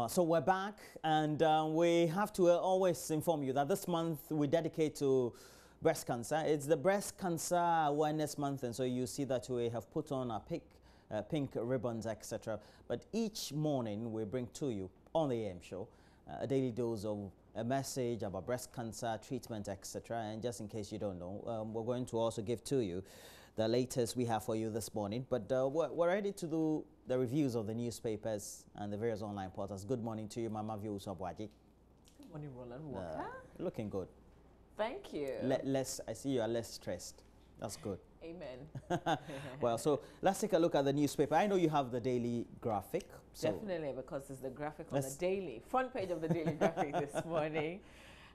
So we're back, and we have to always inform you that this month we dedicate to breast cancer. It's the Breast Cancer Awareness Month, and so you see that we have put on our pink ribbons, etc. But each morning we bring to you on the AM show a daily dose of a message about breast cancer treatment, etc. And just in case you don't know, we're going to also give to you the latest we have for you this morning. But we're ready to do the reviews of the newspapers and the various online portals. Good morning to you, Mama View Sabwaji. Good morning, Roland Walker. Looking good. Thank you. I see you are less stressed. That's good. Amen. Well, so let's take a look at the newspaper. I know you have the daily graphic. So definitely, because it's the graphic on the daily front page of the daily graphic this morning.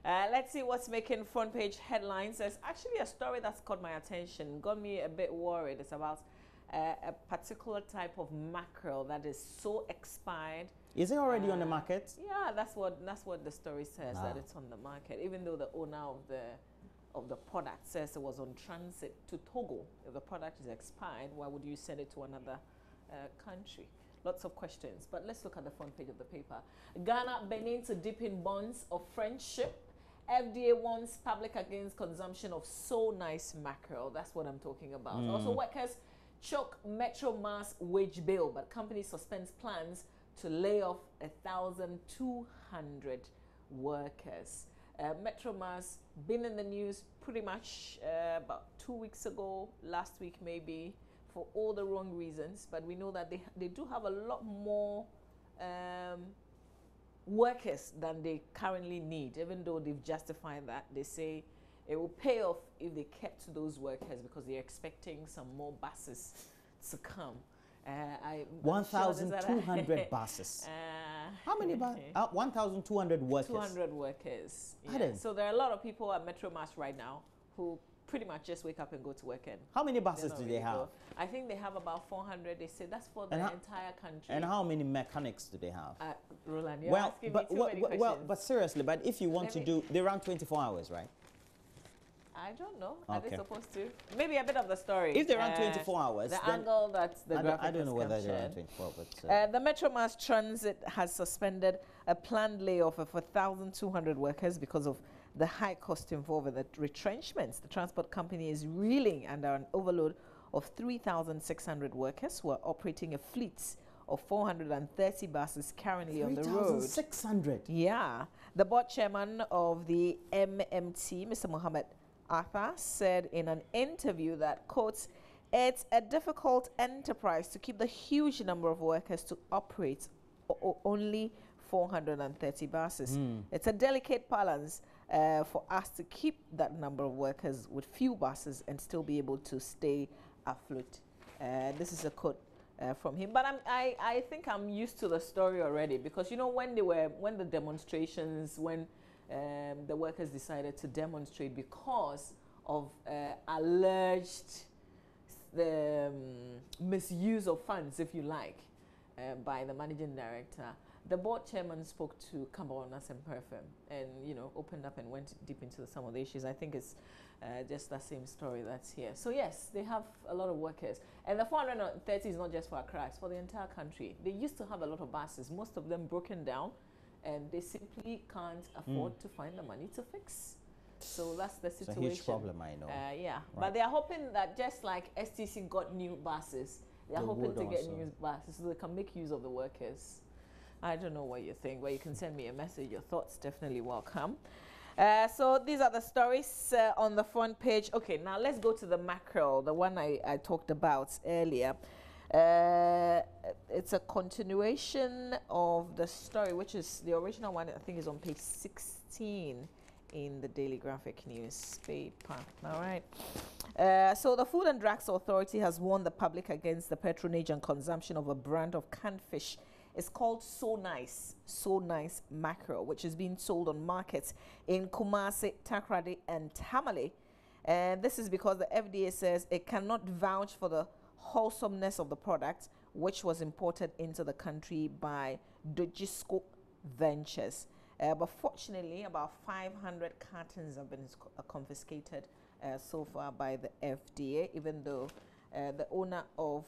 Let's see what's making front page headlines. There's actually a story that's caught my attention, got me a bit worried. It's about a particular type of mackerel that is so expired. Is it already on the market? Yeah, that's what the story says, that it's on the market, even though the owner of the product says it was on transit to Togo. If the product is expired, why would you send it to another country? Lots of questions, but let's look at the front page of the paper. Ghana, Benin to dip in bonds of friendship. FDA warns public against consumption of so nice mackerel. That's what I'm talking about. Also, workers choke Metro Mass wage bill, but company suspends plans to lay off 1,200 workers. Metro Mass been in the news pretty much about 2 weeks ago, last week maybe, for all the wrong reasons, but we know that they do have a lot more workers than they currently need, even though they've justified that. They say it will pay off if they kept those workers because they're expecting some more buses to come. 1,200 buses. How many buses? 1,200 workers. 200 workers. Yeah. So there are a lot of people at Metro Mass right now who pretty much just wake up and go to work. And how many buses do they have? I think they have about 400. They say that's for the entire country. And how many mechanics do they have? Roland, you're asking me too many questions. Well, but seriously, but if you want to do, they run 24 hours, right? I don't know. Are they supposed to? Maybe a bit of the story. If they run 24 hours, the angle that the graphic I don't know whether captured. they run 24, but the Metro Mass Transit has suspended a planned layoff of 1,200 workers because of the high cost involved in the retrenchments. The transport company is reeling under an overload of 3,600 workers who are operating a fleet of 430 buses currently on the road. 3,600? Yeah. The board chairman of the MMT, Mr. Mohammed Arthur, said in an interview that, quotes, "It's a difficult enterprise to keep the huge number of workers to operate only 430 buses. It's a delicate balance for us to keep that number of workers with few buses and still be able to stay afloat." This is a quote from him. But I think I'm used to the story already, because you know when the demonstrations, when the workers decided to demonstrate because of alleged misuse of funds, if you like, by the managing director, the board chairman spoke to Kambawana Semperfem and, you know, opened up and went deep into some of the issues. I think it's just that same story that's here. So yes, they have a lot of workers, and the 430 is not just for Accra, it's for the entire country. They used to have a lot of buses, most of them broken down, and they simply can't afford to find the money to fix. So that's the situation. It's a huge problem, I know. Yeah, right. But they are hoping that just like STC got new buses, they are hoping to get new buses so they can make use of the workers. I don't know what you think, but you can send me a message. Your thoughts definitely welcome. So these are the stories on the front page. Okay, now let's go to the mackerel, the one I talked about earlier. It's a continuation of the story, which is the original one, I think, is on page 16 in the Daily Graphic newspaper. All right. So the Food and Drugs Authority has warned the public against the patronage and consumption of a brand of canned fish. It's called So Nice mackerel, which is being sold on markets in Kumasi, Takoradi, and Tamale. And this is because the FDA says it cannot vouch for the wholesomeness of the product, which was imported into the country by Dojisco Ventures. But fortunately, about 500 cartons have been confiscated so far by the FDA, even though the owner of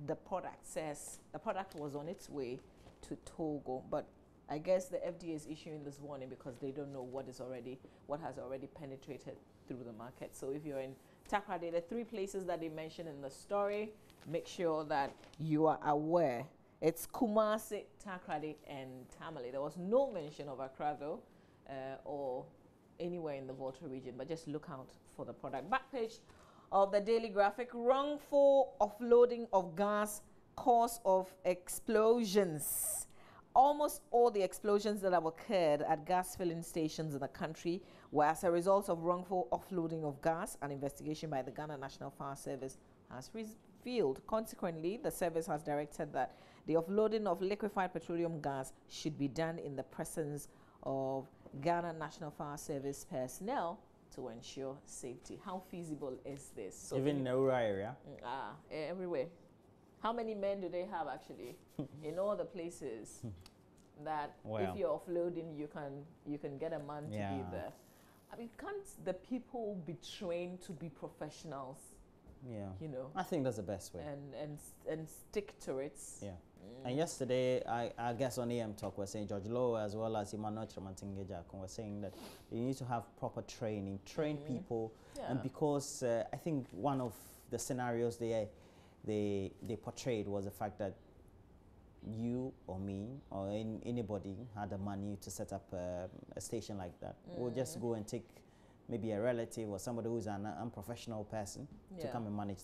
the product says the product was on its way to Togo, but I guess the FDA is issuing this warning because they don't know what has already penetrated through the market. So if you're in Takoradi, the 3 places that they mentioned in the story, make sure that you are aware. It's Kumasi, Takoradi, and Tamale. There was no mention of Accra though, or anywhere in the Volta region, but just look out for the product. Back page of the Daily Graphic: wrongful offloading of gas, cause of explosions. Almost all the explosions that have occurred at gas filling stations in the country were as a result of wrongful offloading of gas. An investigation by the Ghana National Fire Service has revealed. Consequently, the service has directed that the offloading of liquefied petroleum gas should be done in the presence of Ghana National Fire Service personnel to ensure safety. How feasible is this? So even in the rural area? Everywhere. How many men do they have actually in all the places that if you're offloading, you can get a man to be there? I mean, can't the people be trained to be professionals? Yeah, you know, I think that's the best way. And stick to it. Yeah. And yesterday, I guess on AM Talk, we're saying George Lowe as well as Emmanuel Tramantingeja were saying that you need to have proper training, train people, and because I think one of the scenarios they portrayed was the fact that you or me or anybody had the money to set up a station like that. We'll just go and take maybe a relative or somebody who's an unprofessional person to come and manage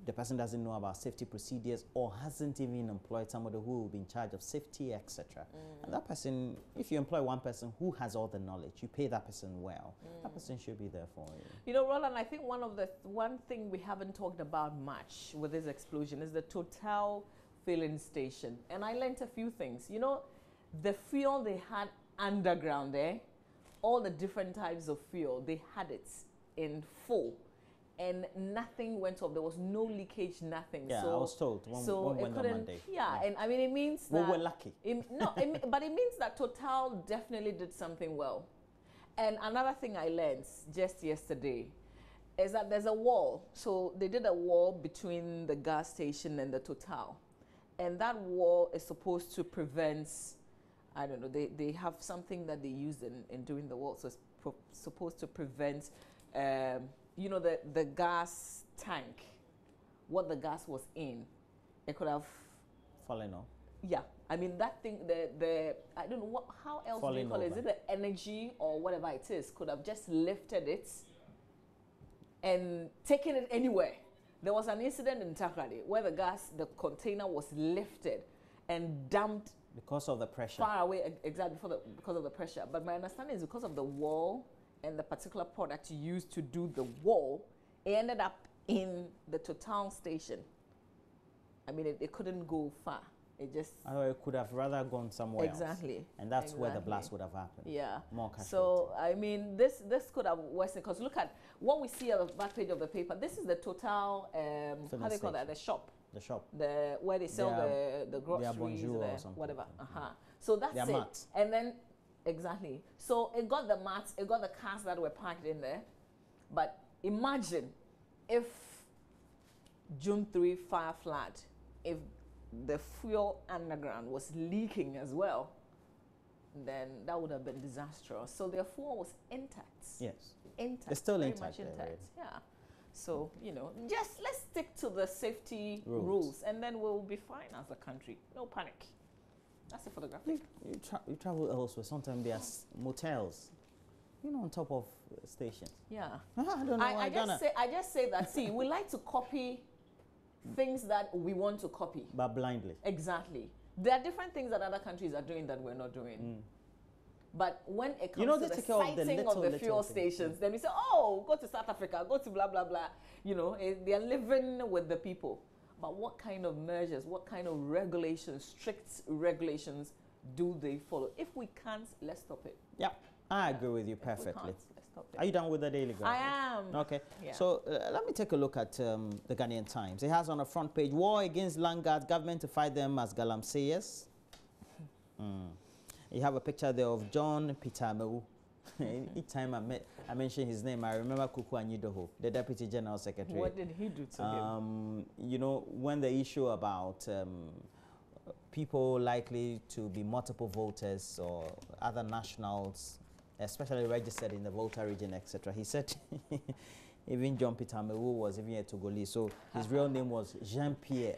the person doesn't know about safety procedures or hasn't even employed somebody who will be in charge of safety, etc. And that person, if you employ one person who has all the knowledge, you pay that person well, that person should be there for you. You know, Roland, I think one thing we haven't talked about much with this explosion is the Total filling station. And I learned a few things. You know, the fuel they had underground there, all the different types of fuel, they had it in full and nothing went off. There was no leakage, nothing. Yeah, so, I was told one went on Monday. Yeah, and I mean, it means that... we're lucky. But it means that Total definitely did something well. And another thing I learned just yesterday is that there's a wall. So they did a wall between the gas station and the Total. And that wall is supposed to prevent... I don't know, they have something that they use in doing the wall, so it's supposed to prevent, you know, the gas tank, what the gas was in, it could have fallen off. Yeah, I mean that thing, I don't know, how else do you call it? Is it the energy or whatever it is, could have just lifted it and taken it anywhere. There was an incident in Takoradi where the container was lifted and dumped because of the pressure. Far away, exactly, because of the pressure. But my understanding is because of the wall and the particular product used to do the wall, it ended up in the Total station. I mean, it couldn't go far. It just... it could have rather gone somewhere else. Exactly. And that's where the blast would have happened. Yeah. More casualty. So, I mean, this could have worsened, because look at what we see on the back page of the paper. This is the Total, how do they call that? The shop. The shop. Where they sell the groceries, whatever. So that's it. Mats. And then, exactly. So it got the mats, it got the cars that were parked in there. But imagine if June 3 fire flood, if the fuel underground was leaking as well, then that would have been disastrous. So their fuel was intact. Yes. Intact. It's still very intact. Much intact. Yeah. So, you know, just let's stick to the safety rules and then we'll be fine as a country. No panic. That's it for the graphic. You travel elsewhere. Sometimes there's motels, you know, on top of stations. Yeah. I don't know. I just say that, see, we like to copy things that we want to copy. But blindly. Exactly. There are different things that other countries are doing that we're not doing. But when it comes to the sighting of the fuel stations, then we say, oh, go to South Africa, go to blah, blah, blah. You know, they're living with the people. But what kind of measures, what kind of regulations, strict regulations do they follow? If we can't, let's stop it. Yeah, I agree with you perfectly. Let's stop it. Are you done with the Daily Graphic? I am. Okay. Yeah. So let me take a look at the Ghanaian Times. It has on the front page, war against land guards, government to fight them as galamseyers. You have a picture there of John Pitamo. Each time I mention his name, I remember Kuku Anyidoho, the Deputy General Secretary. What did he do to him? You know, when the issue about people likely to be multiple voters or other nationals, especially registered in the voter region, etc. He said even John Peter Mewu was even a Togolese, so his real name was Jean-Pierre.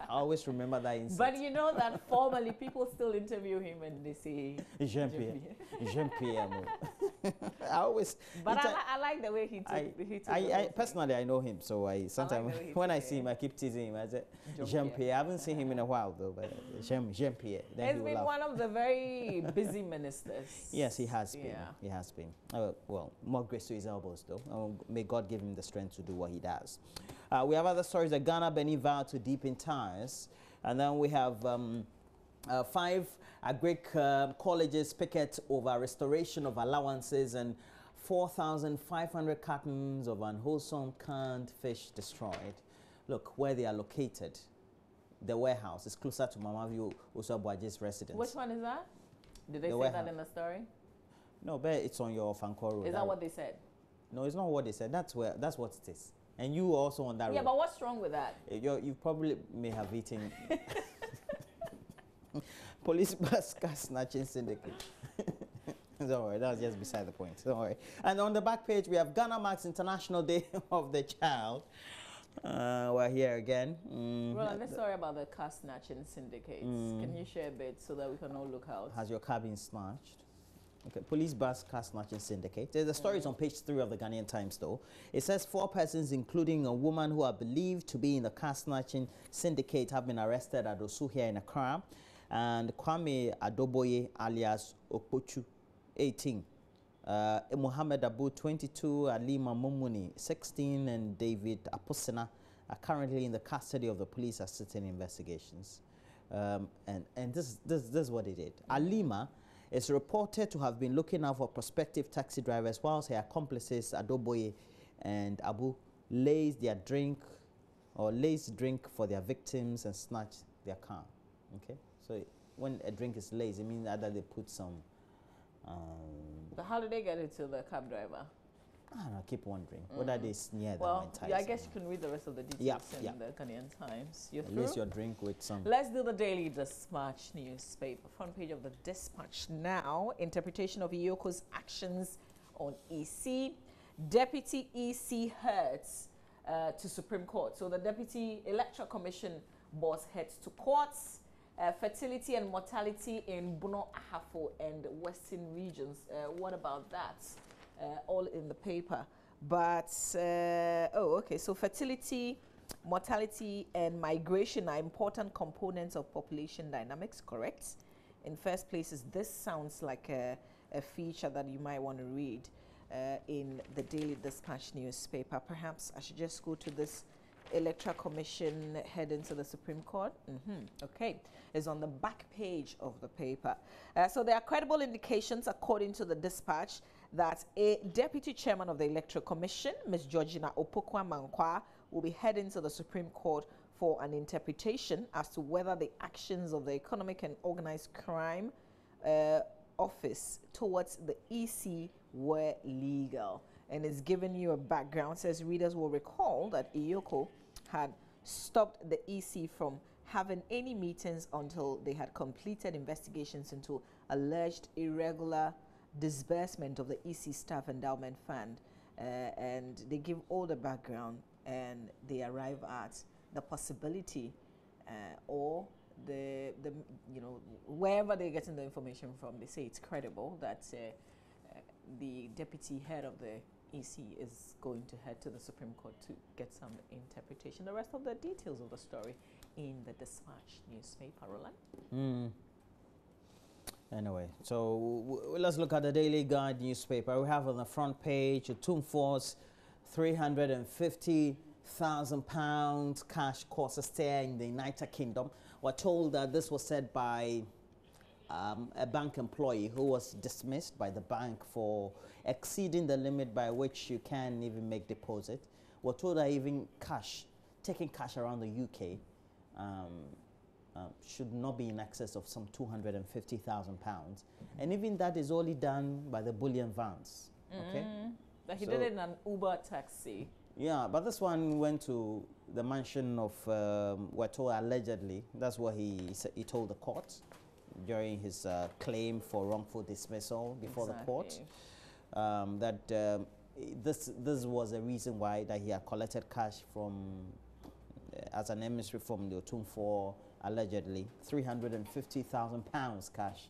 I always remember that incident. But you know that formally people still interview him and they say Jean-Pierre. Jean-Pierre. I always. But I like the way he took I personally, I know him, so I sometimes when I see him, I keep teasing him. I say Jean-Pierre. I haven't seen him in a while though, but Jean-Pierre. He's been one of the very busy ministers. Yes, he has been. He has been. Well, more grace to his elbows though. May God give him the strength to do what he does. We have other stories that Ghana Benin vow to deepen ties, and then we have 5 agric colleges picket over restoration of allowances, and 4,500 cartons of unwholesome canned fish destroyed. Look where they are located. The warehouse is closer to Mama View Usabuaji's residence. Which one is that? Did they say that in the story? No, but it's on your Fanko Road. Is that what they said? No, it's not what they said. That's what it is. And you also on that road. Yeah, but what's wrong with that? You probably may have eaten police bus car snatching syndicate. Don't worry, that was just beside the point. Don't worry. And on the back page, we have Ghana marks International Day of the Child. We're here again. Roland, let's sorry about the car snatching syndicates. Can you share a bit so that we can all look out? Has your car been snatched? Okay, police bus car snatching syndicate. The story is on page 3 of the Ghanaian Times, though. It says 4 persons, including a woman who are believed to be in the car snatching syndicate, have been arrested at Osu here in Accra. And Kwame Adoboye, alias Okpochu, 18. Mohammed Abu, 22, Alima Mumuni, 16, and David Aposena are currently in the custody of the police assisting investigations. And this is what he did. Alima is reported to have been looking out for prospective taxi drivers whilst her accomplices Adoboye and Abu laced drink for their victims and snatch their car. Okay, so when a drink is laced, it means either they put some. But how did they get it to the cab driver? I don't know, keep wondering whether they sneer them. Well, yeah, I guess you can read the rest of the details in the Ghanaian Times. You're through? Lace your drink with some. Let's do the Daily Dispatch newspaper. Front page of the Dispatch now. Interpretation of Iyoko's actions on EC. Deputy EC heads to Supreme Court. So the Deputy Electoral Commission boss heads to courts. Fertility and mortality in Bono, Ahafo and Western regions. What about that? All in the paper. But, okay, so fertility, mortality and migration are important components of population dynamics, correct? In first places, this sounds like a feature that you might want to read in the Daily Dispatch newspaper. Perhaps I should just go to this Electoral Commission heading to the Supreme Court. Okay, is on the back page of the paper. So there are credible indications, according to the Dispatch, that a deputy chairman of the Electoral Commission, Ms. Georgina Opokwa-Mankwa, will be heading to the Supreme Court for an interpretation as to whether the actions of the Economic and Organized Crime Office towards the EC were legal. And it's giving you a background. Says readers will recall that Iyoko had stopped the EC from having any meetings until they had completed investigations into alleged irregular disbursement of the EC Staff Endowment Fund. And they give all the background and they arrive at the possibility or the wherever they're getting the information from, they say it's credible that the deputy head of the EC is going to head to the Supreme Court to get some interpretation. The rest of the details of the story in the Dispatch newspaper, Roland. Anyway, so let's look at the Daily Guide newspaper. We have on the front page, Tumfor's £350,000 cash cost a stay in the United Kingdom. We're told that this was said by a bank employee who was dismissed by the bank for exceeding the limit by which you can even make deposit. We're told that even taking cash around the UK should not be in excess of some £250,000. And even that is only done by the bullion vans. Okay? But he did it in an Uber taxi. Yeah, but this one went to the mansion of, we're told allegedly, that's what he told the court during his claim for wrongful dismissal before the court, that this was a reason why that he had collected cash from, as an emissary from the Otum for allegedly £350,000 cash.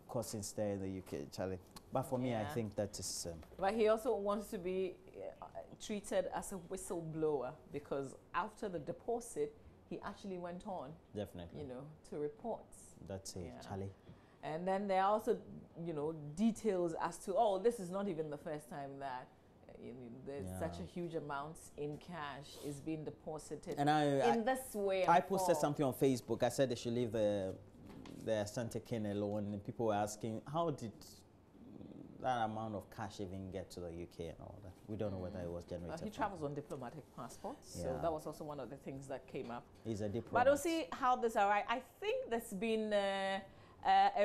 Costing stay in the UK, Charlie. But for me, I think that is... but he also wants to be treated as a whistleblower, because after the deposit, he actually went on, definitely, you know, to report. That's it, Charlie. And then there are also, you know, details as to, oh, this is not even the first time that there's such a huge amount in cash is being deposited in this way. I posted something on Facebook. I said they should leave the Asante King alone, and people were asking, how did that amount of cash even get to the UK and all that? We don't know whether it was generated. He travels on diplomatic passports, so that was also one of the things that came up. He's a diplomat. But we'll see how this arrives. I think there's been a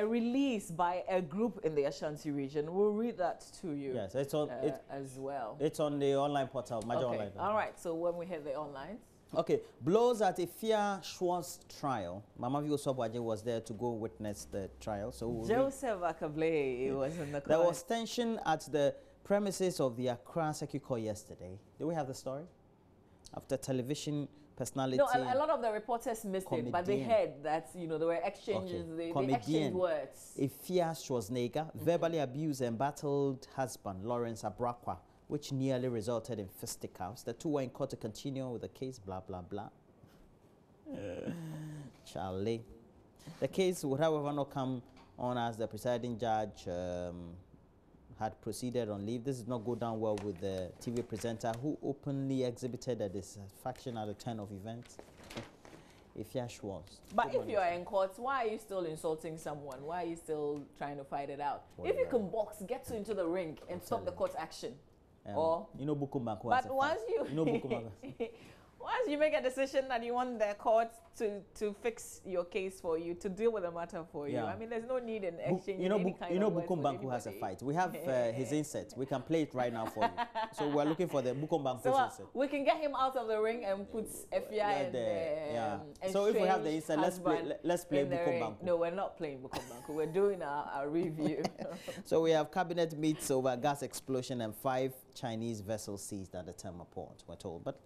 release by a group in the Ashanti region. We'll read that to you. Yes, it's on as well. It's on the online portal, Major Online. All right, so when we hit the online. Okay, blows at Ifia Schwartz trial. Mama Vio Sobwaje was there to go witness the trial. So Joseph Akable was in the court. There was tension at the premises of the Accra Circuit Court yesterday. Do we have the story? After television personality. No, a lot of the reporters missed it, but they heard that, you know, there were exchanges, they exchanged words. Ifia Schwarzenegger verbally abused and battled husband Lawrence Abrakwa, which nearly resulted in fisticuffs. The two were in court to continue with the case, blah, blah, blah. Charlie. The case would, however, not come on as the presiding judge had proceeded on leave. This did not go down well with the TV presenter who openly exhibited a dissatisfaction at the turn of events. Ifia Schwartz. But if you are in court, why are you still insulting someone? Why are you still trying to fight it out? If you can box, get into the ring and stop the court action. Or you know, Bukumbanku. But once you make a decision that you want the court to fix your case for you, to deal with the matter for you, I mean, there's no need in exchanging any kind of words with Bukumbanku has a fight. We have his insert. We can play it right now for you. So we're looking for the Bukumbanku's insert. We can get him out of the ring and put Efia and so if we have the insert, let's play Bukumbanku. No, we're not playing Bukumbanku. We're doing our review. So we have cabinet meets over gas explosion and 5 Chinese vessels seized at the Tema port, we're told. But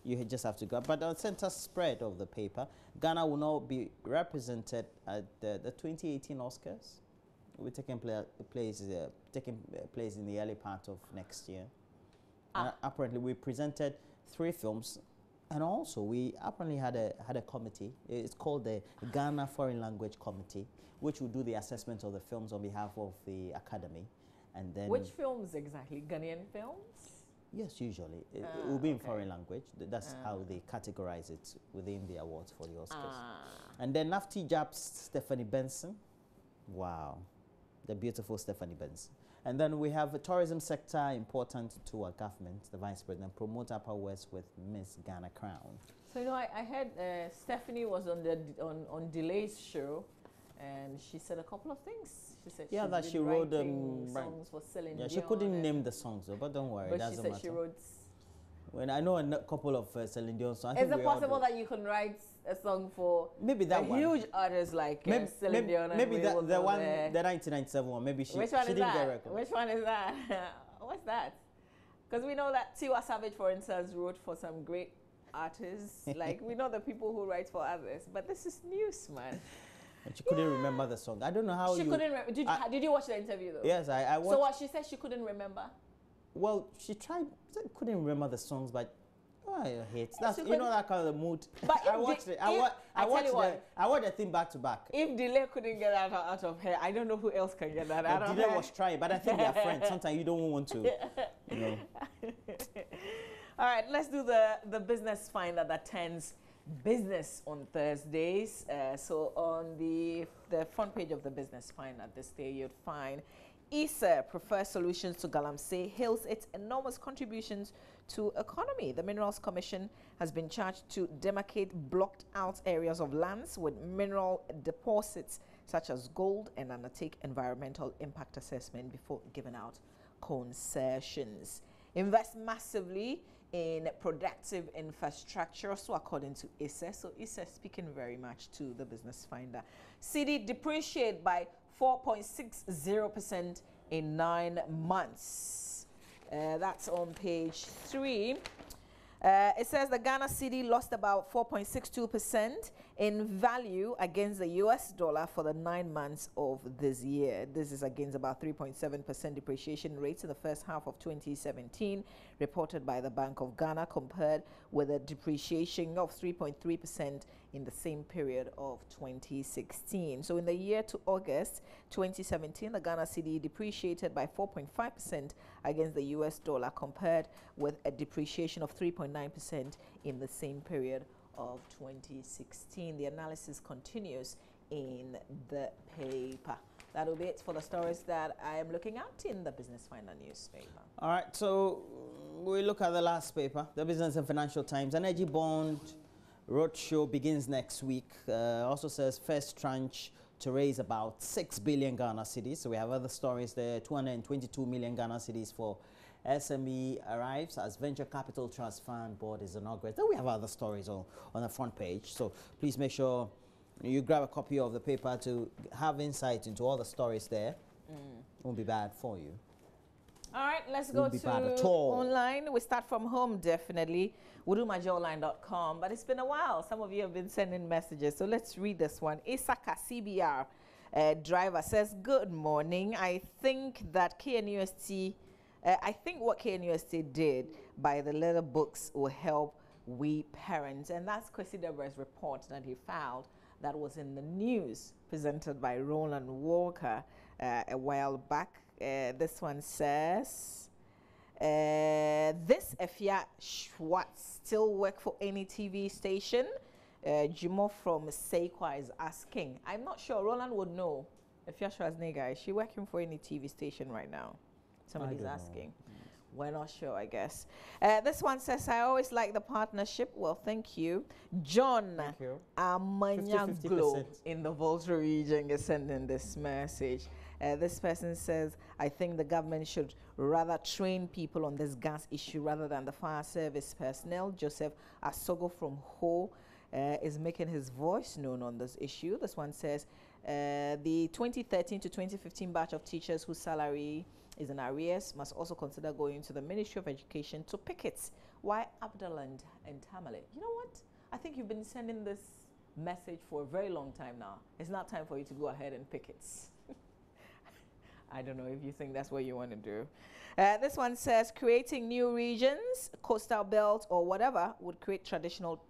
you just have to go. But on the center spread of the paper, Ghana will now be represented at the 2018 Oscars. Will be taking place in the early part of next year. And apparently, we presented 3 films, and also we apparently had a committee. It's called the Ghana Foreign Language Committee, which will do the assessment of the films on behalf of the Academy. And then which films exactly? Ghanaian films? Yes, usually. It will be in foreign language. That's how they categorize it within the awards for the Oscars. And then Nafti Jap's Stephanie Benson. Wow. The beautiful Stephanie Benson. And then we have the tourism sector important to our government. The Vice President promote Upper West with Miss Ghana Crown. So, you know, I heard Stephanie was on Delay's show, and she said a couple of things. She said that she wrote songs for Celine Dion. She couldn't name the songs, though, but don't worry, it doesn't matter. But she said she wrote... When I know a couple of Celine Dion songs. Is it possible that you can write a song for a huge artist like Celine Dion? Maybe the 1997 one. Maybe she didn't get a record. Which one is that? What's that? Because we know that Tiwa Savage, for instance, wrote for some great artists. Like, we know the people who write for others. But this is news, man. And she couldn't remember the song. I don't know how she couldn't. Did you watch the interview though? Yes, I watched. So what she said, she couldn't remember. Well, she tried. Couldn't remember the songs, but I hate that's you know that kind of mood. But I watched it. I watched the thing back to back. If Delay couldn't get that out of her, I don't know who else can get that out of her. Delay was trying, but I think they're friends. Sometimes you don't want to, you know. All right, let's do the business finder that turns business on Thursdays. So on the front page of the business finder this day, you'd find ISA prefers solutions to Galamsey, hails its enormous contributions to economy. The Minerals Commission has been charged to demarcate blocked out areas of lands with mineral deposits such as gold and undertake environmental impact assessment before giving out concessions. invest massively in productive infrastructure, so according to ISA. So ISA speaking very much to the Business Finder. Cedi depreciate by 4.60% in 9 months. That's on page 3. It says the Ghana cedi lost about 4.62% in value against the US dollar for the 9 months of this year. This is against about 3.7% depreciation rates in the first half of 2017, reported by the Bank of Ghana, compared with a depreciation of 3.3% in the same period of 2016. So in the year to August 2017, the Ghana cedi depreciated by 4.5% against the US dollar, compared with a depreciation of 3.9% in the same period of 2016. The analysis continues in the paper. That'll be it for the stories that I am looking at in the Business Finder newspaper. All right, so we look at the last paper, the Business and Financial Times. Energy bond roadshow begins next week. Also says first tranche to raise about 6 billion Ghana cedis. So we have other stories there. 222 million Ghana cedis for SME arrives as Venture Capital Trust Fund board is inaugurated. Then we have other stories on the front page. So please make sure you grab a copy of the paper to have insight into all the stories there. It won't be bad for you. All right, let's go to online. We start from home, definitely. We'll do myJoyNews.com, but it's been a while. Some of you have been sending messages, so let's read this one. Isaka CBR driver says, good morning. I think that KNUST, I think what KNUST did by the letter books will help we parents. And that's Kwesi Deborah's report that he filed that was in the news, presented by Roland Walker a while back. This one says, this Efia Schwartz still work for any TV station? Jimo from Seikwa is asking. I'm not sure. Roland would know. Efia Schwarzenegger, is she working for any TV station right now? Somebody's asking. We're not sure, I guess. This one says, I always like the partnership. Well, thank you. John Amanyaglo in the Volta region is sending this message. This person says, I think the government should rather train people on this gas issue rather than the fire service personnel. Joseph Asogo from Ho is making his voice known on this issue. This one says, the 2013 to 2015 batch of teachers whose salary is in arrears must also consider going to the Ministry of Education to picket. Why Abdullah and Tamale? You know what? I think you've been sending this message for a very long time now. It's not time for you to go ahead and picket. I don't know if you think that's what you want to do. This one says, creating new regions, coastal belt or whatever would create traditional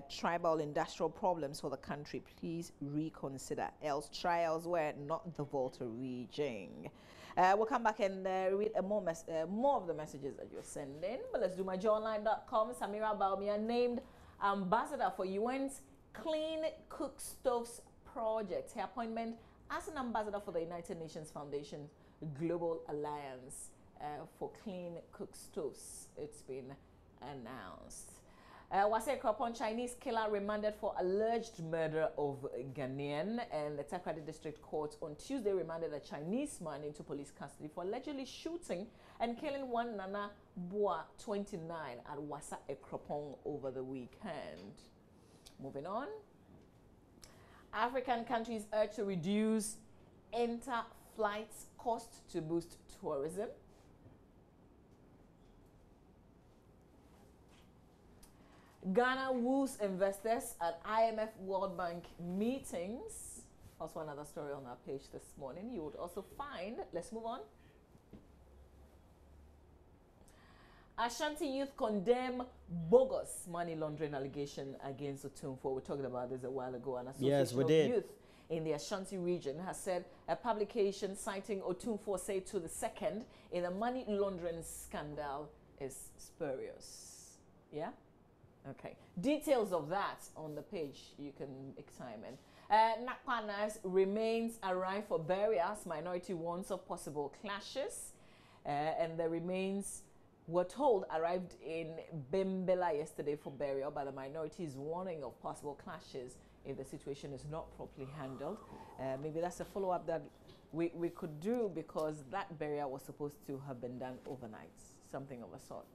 tribal industrial problems for the country. Please reconsider. Else try elsewhere, not the Volta region. We'll come back and read more of the messages that you're sending. But let's do myJoyNews.com. Samira Baumia named ambassador for UN's Clean Cook Stoves project. Her appointment as an ambassador for the United Nations Foundation Global Alliance for Clean Cook Stoves. It's been announced. Wase Kropon, Chinese killer remanded for alleged murder of Ghanaian, and the Takrady District Court on Tuesday remanded a Chinese man into police custody for allegedly shooting and killing one Nana Boa, 29, at Wasa Ekropong over the weekend. Moving on. African countries urge to reduce inter-flight costs to boost tourism. Ghana woos investors at IMF World Bank meetings. Also another story on our page this morning. You would also find, let's move on. Ashanti youth condemn bogus money laundering allegation against Otumfuo. We talked about this a while ago. An association of youth in the Ashanti region has said a publication citing Otumfuo said to the second in a money laundering scandal is spurious. Yeah? Okay. Details of that on the page you can examine. Nakpanas remains arrive for burials. Minority warns of possible clashes. And the remains were told arrived in Bembela yesterday for burial, but the minorities warning of possible clashes if the situation is not properly handled. Maybe that's a follow-up that we could do, because that burial was supposed to have been done overnight. something of a sort.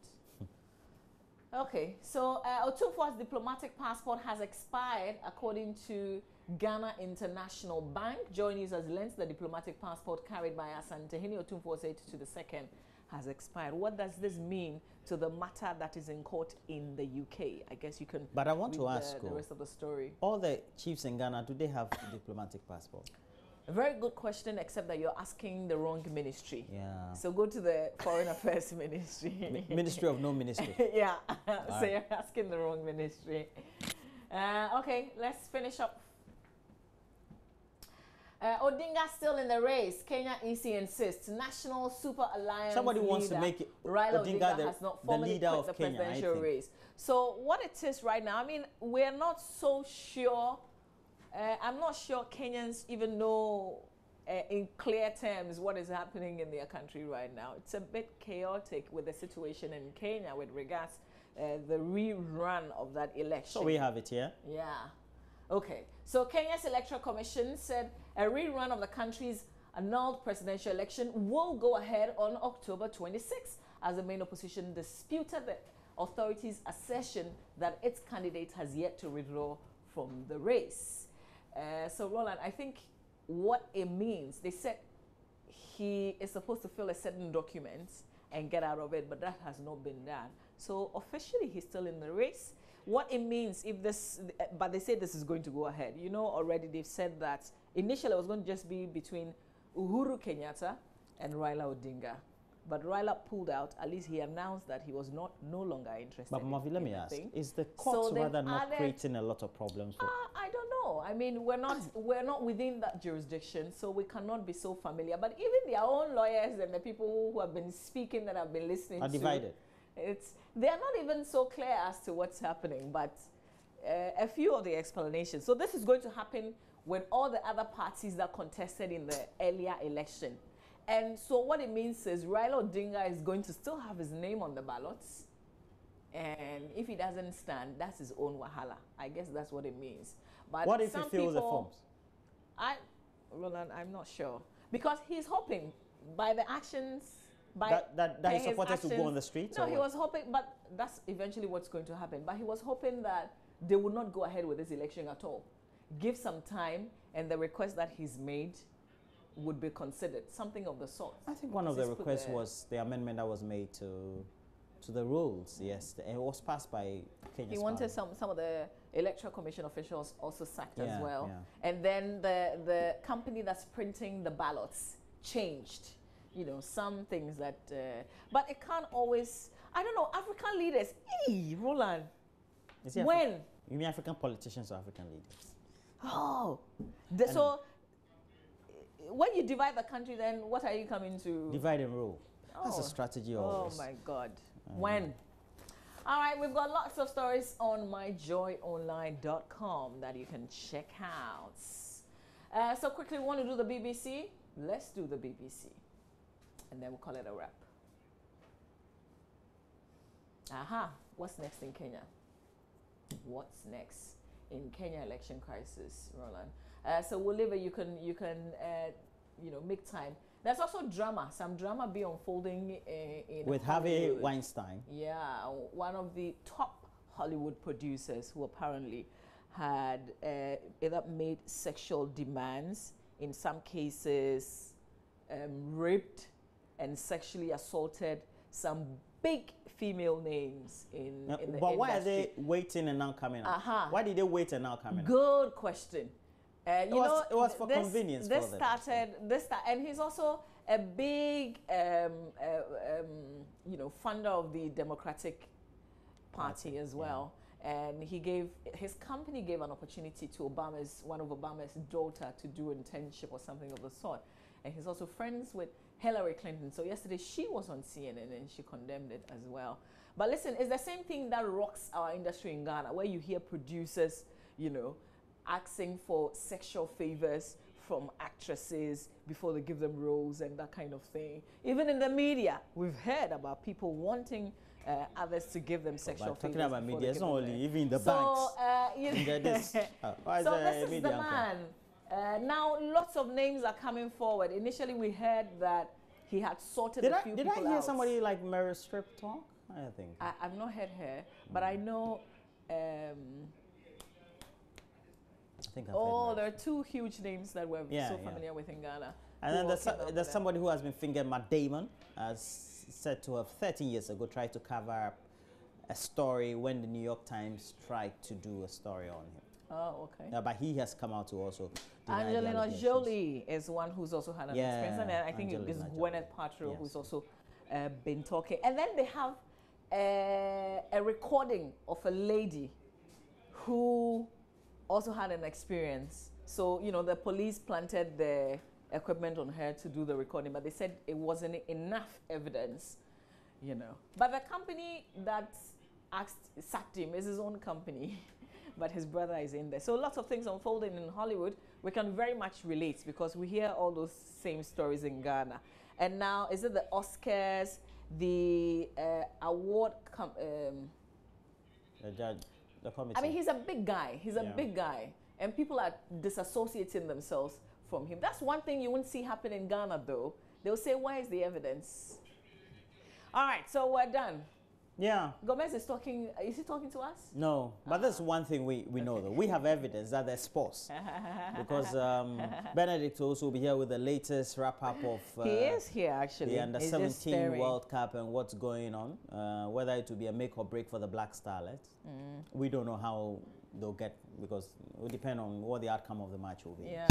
Okay, so Otumfuo's diplomatic passport has expired according to Ghana International Bank. JoyNews has learned the diplomatic passport carried by Asantehene Otumfuo II has expired. What does this mean to the matter that is in court in the UK? I guess you can. But I want to ask the rest of the story. All the chiefs in Ghana, do they have diplomatic passport? A very good question, except that you're asking the wrong ministry. Yeah. So go to the Foreign Affairs Ministry. Ministry of no ministry. Yeah. So you're asking the wrong ministry. Okay, let's finish up. Odinga still in the race. Kenya EC insists. National Super Alliance Somebody wants leader, to make it Raila Odinga has not formally leader quit of the Kenya, presidential race. So what it is right now, I mean, we're not so sure. I'm not sure Kenyans even know in clear terms what is happening in their country right now. It's a bit chaotic with the situation in Kenya with regards the rerun of that election. So we have it here. Yeah. Okay. So Kenya's Electoral Commission said a rerun of the country's annulled presidential election will go ahead on October 26th as the main opposition disputed the authorities' assertion that its candidate has yet to withdraw from the race. So Roland, I think what it means, they said he is supposed to fill a certain document and get out of it, but that has not been done. So officially he's still in the race. What it means if this, but they say this is going to go ahead. You know, already they've said that initially it was going to just be between Uhuru Kenyatta and Raila Odinga. But Raila pulled out. At least he announced that he was no longer interested. But Mavi, let me ask: is the court rather not creating a lot of problems for? I don't know. I mean, we're not within that jurisdiction, so we cannot be so familiar. But even their own lawyers and the people who have been speaking, that have been listening, are divided. They are not even so clear as to what's happening. But a few of the explanations. So this is going to happen with all the other parties that contested in the earlier election. And so what it means is Raila Odinga is going to still have his name on the ballots. And if he doesn't stand, that's his own wahala. I guess that's what it means. But what if he fills the forms? Roland, I'm not sure. Because he's hoping by the actions, by that his supporters to go on the streets? No, he was hoping, but that's eventually what's going to happen. But he was hoping that they would not go ahead with this election at all. Give some time, and the request that he's made would be considered, something of the sort. I think one of the requests was the amendment that was made to the rules. Yes, it was passed by Kenya's He wanted Parliament. some of the Electoral Commission officials also sacked as well. Yeah. And then the company that's printing the ballots changed. You know, some things that, but it can't always, I don't know, African leaders, Roland, when? You mean African politicians or African leaders? Oh, so when you divide the country, then what are you coming to? Divide and rule. That's a strategy always. Oh my God. When? All right, we've got lots of stories on myjoyonline.com that you can check out. So quickly, we want to do the BBC? Let's do the BBC. And then we'll call it a wrap. Aha, what's next in Kenya? What's next in Kenya election crisis, Roland? So we'll leave it. You can make time. There's also drama. Some drama be unfolding in with Harvey Weinstein. Yeah, one of the top Hollywood producers who apparently had either made sexual demands, in some cases raped and sexually assaulted some big female names in the industry. But why are they waiting and now coming out? Why did they wait and now coming out? Good question. It was for convenience this for them. And he's also a big, funder of the Democratic Party as well. Yeah. And his company gave an opportunity to one of Obama's daughter to do internship or something of the sort. And he's also friends with Hillary Clinton. So yesterday she was on CNN and she condemned it as well. But listen, it's the same thing that rocks our industry in Ghana, where you hear producers, asking for sexual favors from actresses before they give them roles and that kind of thing. Even in the media, we've heard about people wanting others to give them sexual favors. Talking about media, it's not only even the banks. This is the man. Now, lots of names are coming forward. Initially, we heard that he had sorted Did a I few did people I hear out. somebody like Meryl Streep talk? I think. I've not heard her, but I know. I think I've Oh, heard there Meryl are two huge names that we're Yeah, so yeah. familiar with in Ghana. And who then all came out with there's that. somebody who has been fingered, Matt Damon, as said to have 13 years ago tried to cover up a story when the New York Times tried to do a story on him. Oh, okay. But he has come out to also deny the Angelina allegations. Jolie is one who's also had an Yeah, experience, and then I think it's Angelina Gwyneth Jolie. Paltrow Yes. who's also been talking. And then they have a recording of a lady who also had an experience. So, you know, the police planted the equipment on her to do the recording, but they said it wasn't enough evidence, you know. But the company that sacked him is his own company, but his brother is in there. So lots of things unfolding in Hollywood. We can very much relate because we hear all those same stories in Ghana. And now, is it the Oscars, the award? The judge, the committee. I mean, he's a big guy. He's a big guy. And people are disassociating themselves from him. That's one thing you wouldn't see happen in Ghana, though. They'll say, where is the evidence? All right, so we're done. Yeah. Gomez is talking. Is he talking to us? No, but that's one thing we know, though. We have evidence that there's sports. Because Benedict also will be here with the latest wrap-up of he is here, actually. the Under He's just 17 staring. World Cup and what's going on, whether it will be a make or break for the Black Starlets. We don't know how they'll get, because it will depend on what the outcome of the match will be. Yeah.